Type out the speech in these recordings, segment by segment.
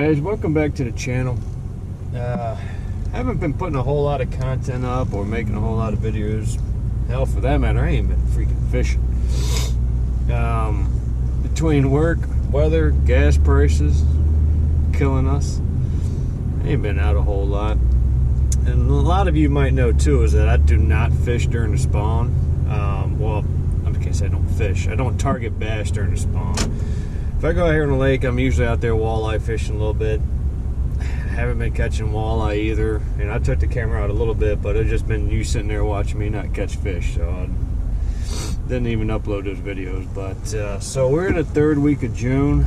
Guys, welcome back to the channel. Haven't been putting a whole lot of content up or making a whole lot of videos. Hell, for that matter, I ain't been freaking fishing. Between work, weather, gas prices killing us, I ain't been out a whole lot. And a lot of you might know too is that I do not fish during the spawn. Well, I can't say I don't fish. I don't target bass during the spawn. If I go out here in the lake, I'm usually out there walleye fishing a little bit. I haven't been catching walleye either. And I took the camera out a little bit, but it's just been you sitting there watching me not catch fish. So I didn't even upload those videos. But so we're in the third week of June,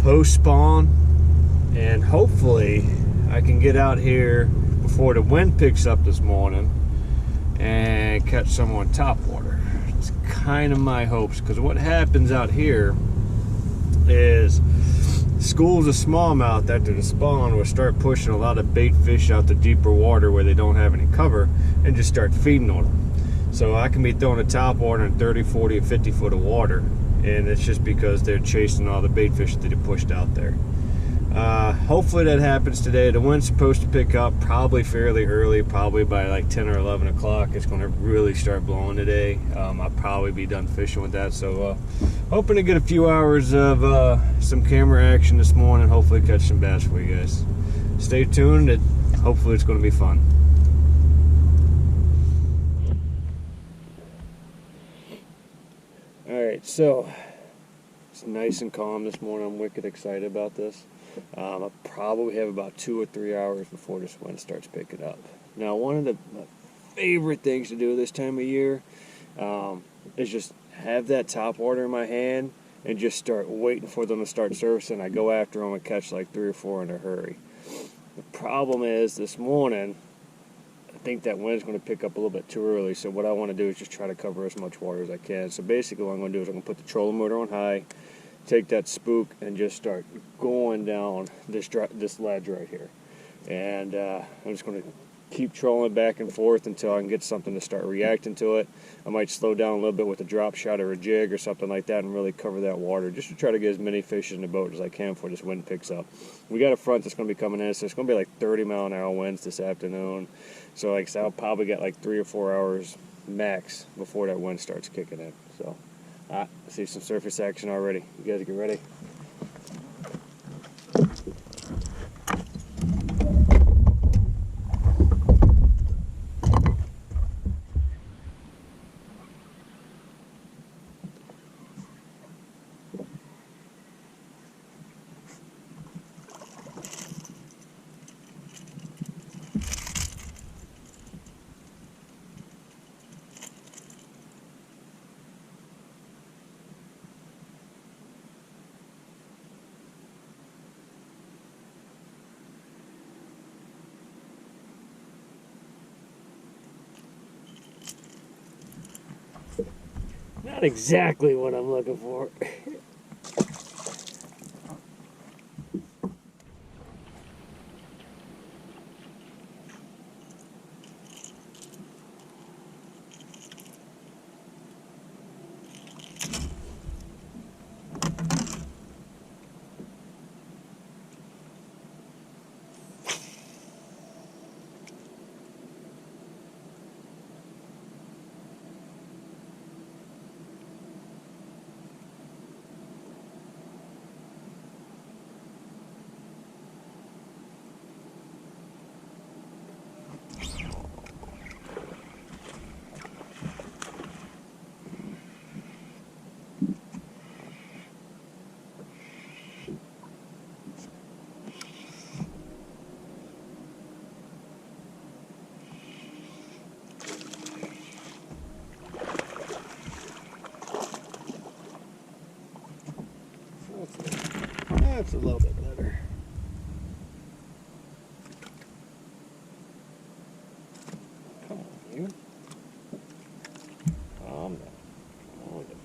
post spawn, and hopefully I can get out here before the wind picks up this morning and catch some on Topwater. It's kind of my hopes, because what happens out here is schools of smallmouth after the spawn will start pushing a lot of bait fish out to deeper water where they don't have any cover and just start feeding on them. So I can be throwing a Topwater in 30, 40, or 50 foot of water, and it's just because they're chasing all the bait fish that they pushed out there. Hopefully that happens today. The wind's supposed to pick up probably fairly early, probably by like 10 or 11 o'clock. It's going to really start blowing today. I'll probably be done fishing with that. So hoping to get a few hours of some camera action this morning. Hopefully catch some bass for you guys. Stay tuned. Hopefully it's going to be fun. Alright, so it's nice and calm this morning. I'm wicked excited about this. I'll probably have about 2 or 3 hours before this wind starts picking up. Now, one of my favorite things to do this time of year is just have that Topwater in my hand and just start waiting for them to start surfacing. I go after them and catch like 3 or 4 in a hurry. The problem is this morning, I think that wind's going to pick up a little bit too early, so what I want to do is just try to cover as much water as I can. So basically what I'm going to do is I'm going to put the trolling motor on high, take that spook, and just start going down this ledge right here. And I'm just going to keep trolling back and forth until I can get something to start reacting to it. I might slow down a little bit with a drop shot or a jig or something like that and really cover that water just to try to get as many fish in the boat as I can before this wind picks up. We got a front that's going to be coming in, so it's going to be like 30-mile-an-hour winds this afternoon. So like I said, I'll probably get like 3 or 4 hours max before that wind starts kicking in. So I see some surface action already. You guys get ready. Not exactly what I'm looking for. That's a little bit better. Come on, you. Calm down. Calm down.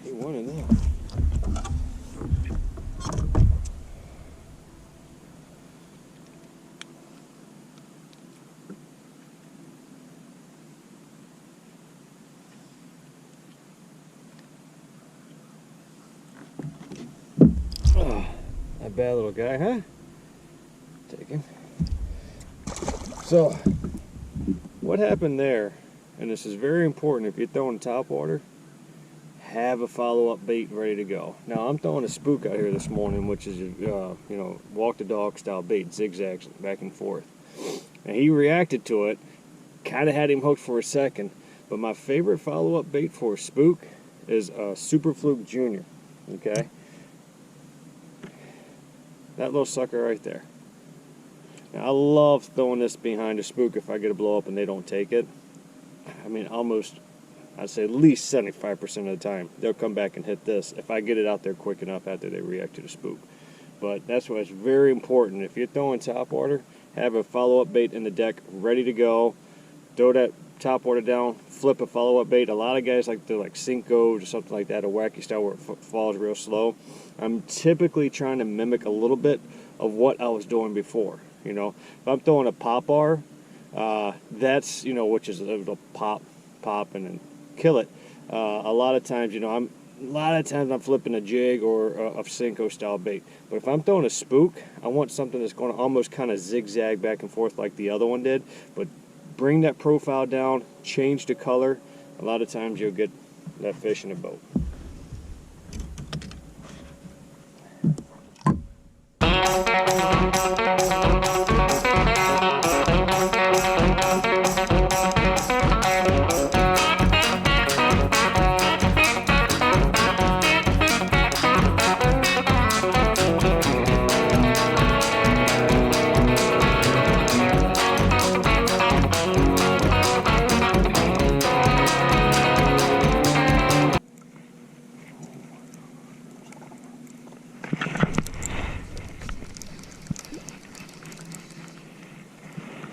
He wanted that. a bad little guy, huh? Take him. So, what happened there, and this is very important if you're throwing topwater, have a follow-up bait ready to go. Now, I'm throwing a spook out here this morning, which is, you know, walk the dog style bait, zigzags back and forth. And he reacted to it, kind of had him hooked for a second, but my favorite follow-up bait for a spook is a Super Fluke Junior, okay? That little sucker right there. Now, I love throwing this behind a spook if I get a blow up and they don't take it. I mean, almost, I'd say at least 75% of the time, they'll come back and hit this if I get it out there quick enough after they react to the spook. But that's why it's very important. If you're throwing topwater, have a follow-up bait in the deck ready to go. Throw that topwater down, flip a follow-up bait. A lot of guys like to Cinco's or something like that, a wacky style where it falls real slow. I'm typically trying to mimic a little bit of what I was doing before. You know, if I'm throwing a pop bar, that's, you know, which is a pop, and then kill it. A lot of times, you know, I'm flipping a jig or a Cinco style bait. But if I'm throwing a spook, I want something that's going to almost kind of zigzag back and forth like the other one did. But bring that profile down, change the color. A lot of times you'll get that fish in a boat.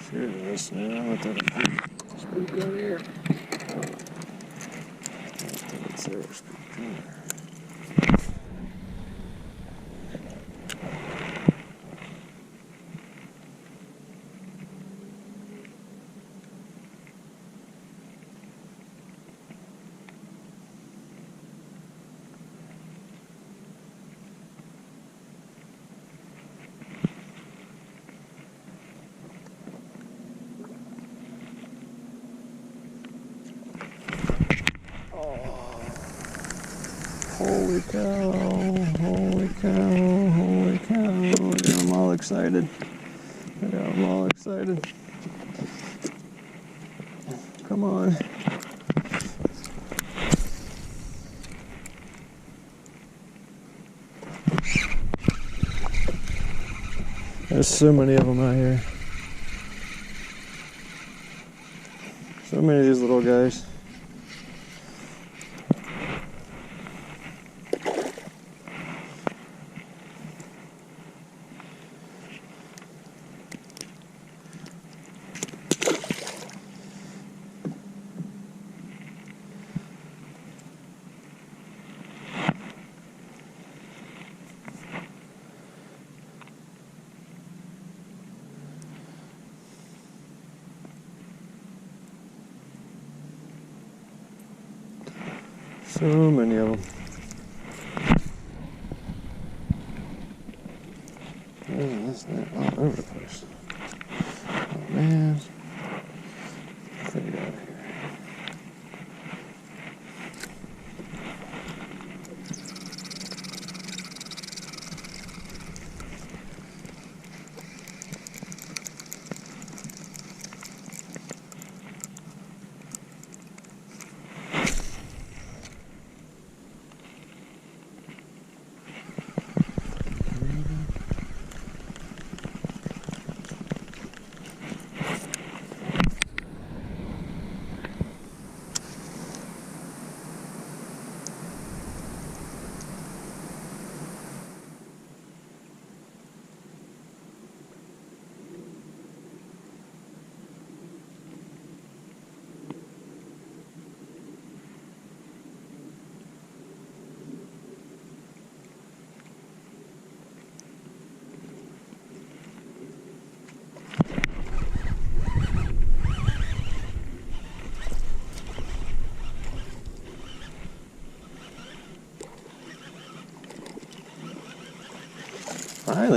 Here it is. Now I'll take a spook out here. It's there, spook there. Holy cow, holy cow, holy cow. Look at them all excited. Look at them all excited. Come on. There's so many of them out here. So many of these little guys. So many of them. Oh, that's not all over the place. Oh man. Get it out of here.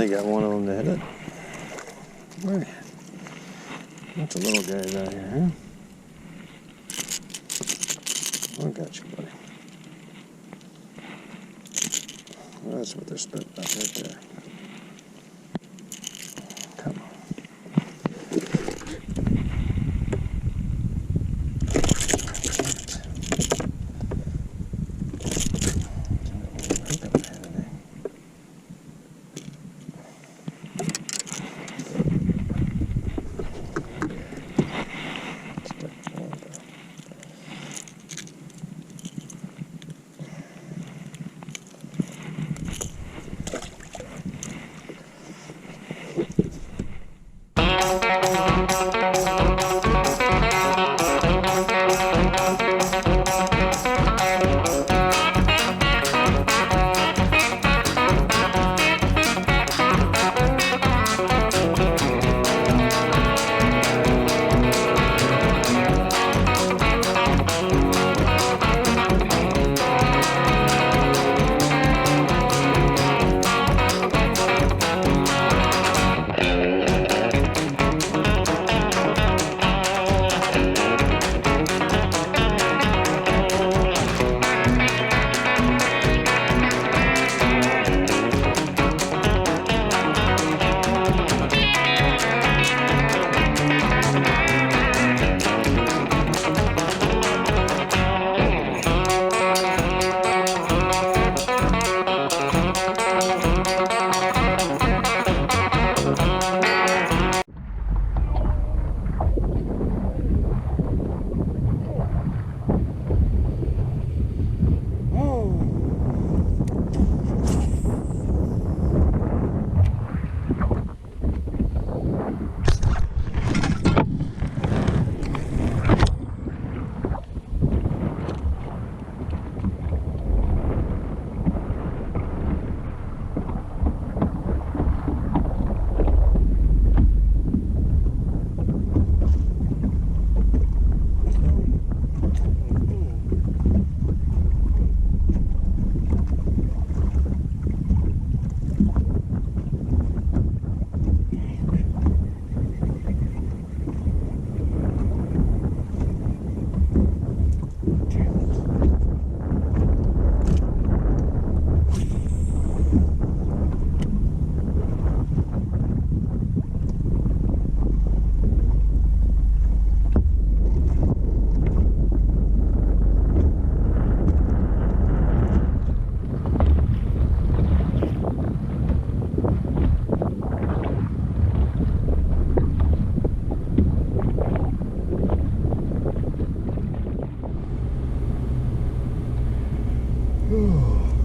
finally got one of them to hit it. Right. What's the little guys out here, huh? I got you, buddy. Well, that's what they're spitting up right there. Come on.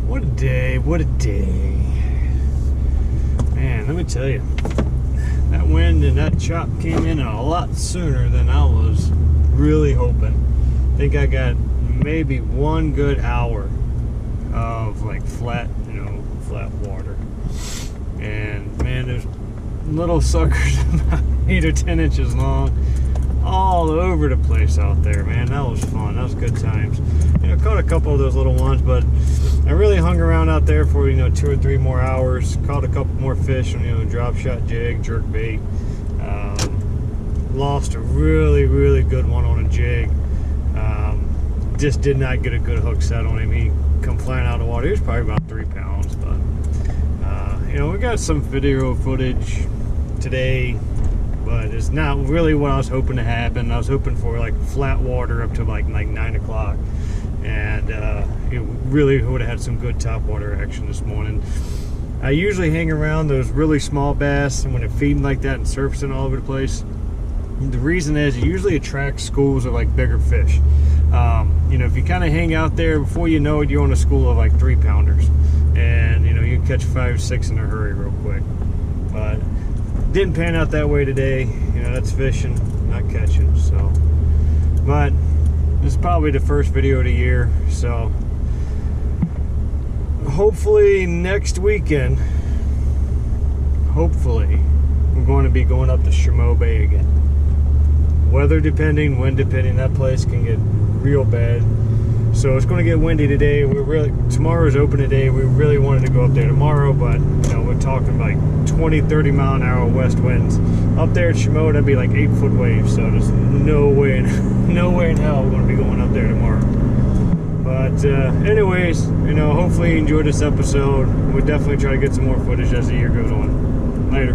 What a day, what a day. Man, let me tell you, that wind and that chop came in a lot sooner than I was really hoping. I think I got maybe 1 good hour of like flat, flat water. And man, there's little suckers about 8 or 10 inches long all over the place out there, man. That was fun. That was good times. Caught a couple of those little ones, but I really hung around out there for 2 or 3 more hours. Caught a couple more fish on drop shot jig, jerk bait. Lost a really, really good one on a jig. Just did not get a good hook set on him. He come flying out of the water. He was probably about 3 pounds, but we got some video footage today, but it's not really what I was hoping to happen. I was hoping for like flat water up to like 9 o'clock, and it really would have had some good topwater action this morning. I usually hang around those really small bass, and when they're feeding like that and surfacing all over the place, the reason is it usually attracts schools of like bigger fish. If you kind of hang out there, before you know it, you're on a school of like 3-pounders, and you can catch 5, 6 in a hurry real quick. But didn't pan out that way today. That's fishing, not catching. So, but this is probably the first video of the year, so hopefully next weekend, we're going to be going up to Chameau Bay again. Weather depending, wind depending, that place can get real bad. So it's going to get windy today. Tomorrow's open today. We really wanted to go up there tomorrow, but we're talking like 20-30 mile an hour west winds. Up there at Shimoda, that'd be like 8-foot waves. So there's no way in hell we're going to be going up there tomorrow. But anyways, hopefully you enjoyed this episode. We'll definitely try to get some more footage as the year goes on. Later.